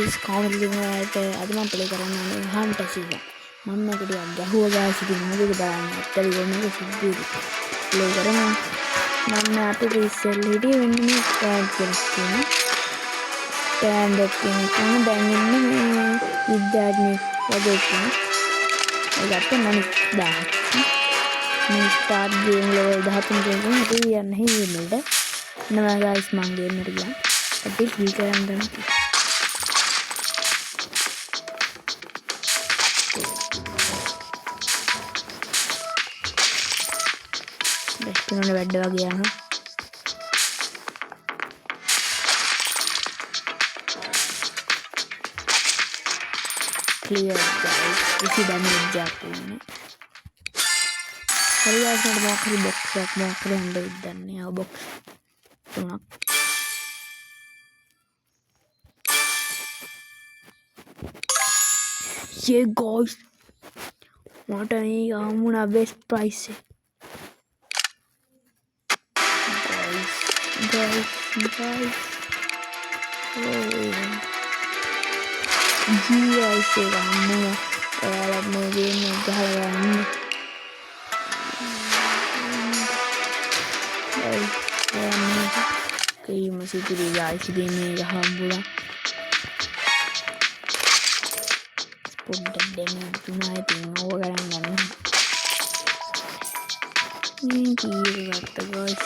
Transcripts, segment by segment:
guys comment කරනවාට අද මම play කරන්නේ Hunter season. මම මේක ටිකක් ගැහුවා guys. ඉතින් මොකද බලන්න ඇත්තටම මේක සිද්ධියද play කරනවා. මම අපිට ඉස්සෙල්ල හිටියේ වෙන්නේ මේ stand කරගෙන. stand එකකින් තමයි දැන් ඉන්නේ මේ විද්‍යාඥයෙක් වගේ කෙනෙක්. ඒකට මම 1000. මේ start game level 13 කියන එක යන්නේ හිමෙල්ද. නම guys මම game එකට ගියා. අපි ෆ්‍රී කරන් ගන්න. දැක්කනොනේ වැඩ වගේ යනවා. clear guys. ඉති damage එකක් වුණේ. හරියට මට මොකක්ද box එකක් මොකක්ද හම්බ වෙන්නේ. ආ box තුනක්. Yeah guys. මට මේ හම්බුණා best price එක. guys GIC ගන්න ඔයාලා මේ ගේම් එක ගහලා ගන්න කීම සිතුරු guys ගේම් එක හම්බුණා පොඩ්ඩක් දෙන්න තුනයි තින් ඕව ගන්න ගන්න මේ කීරකට guys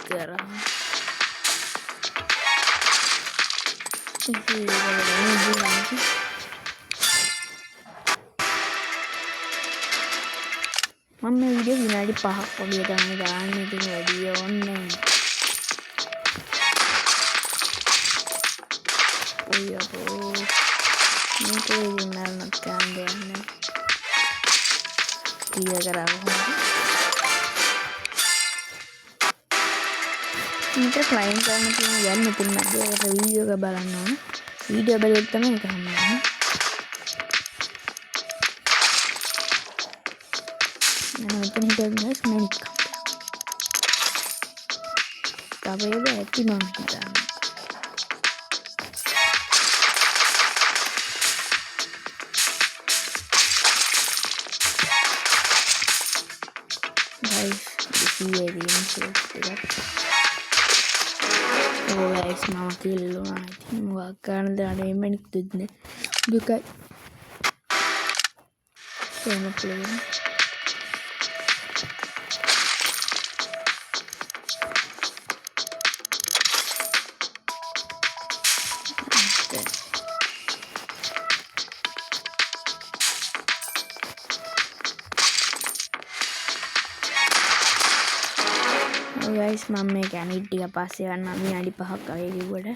කරා මම මේ වීඩියෝ විනාඩි 5ක් වගේ තමයි දාන්නේ. ඉතින් වැඩි ඕනේ ඔය අපෝ මේකේ විනාඩියක් ගන්න දෙන්නේ ක්ලියර් කරගන්න. මේක ක්ලයින් කරන්න තියෙන යන්න පුන්න අපේකට වීඩියෝ එක බලන්න ඕන. වීඩියෝ බලද්දි තමයි ඒක හම්බෙන්නේ. මම මෙතන හිටියත් ගස් මම තවද ඇති මම හිතන්නේ. guys this is guys mama killuනා ඉතින් මොකක් කරන්න දැනට එමෙනික් දෙන්නේ දුකයි එහෙම play guys මම මේ කැනිට් ටික පස්සේ ගන්නවා විනාඩි 5ක් වගේ කිව්වට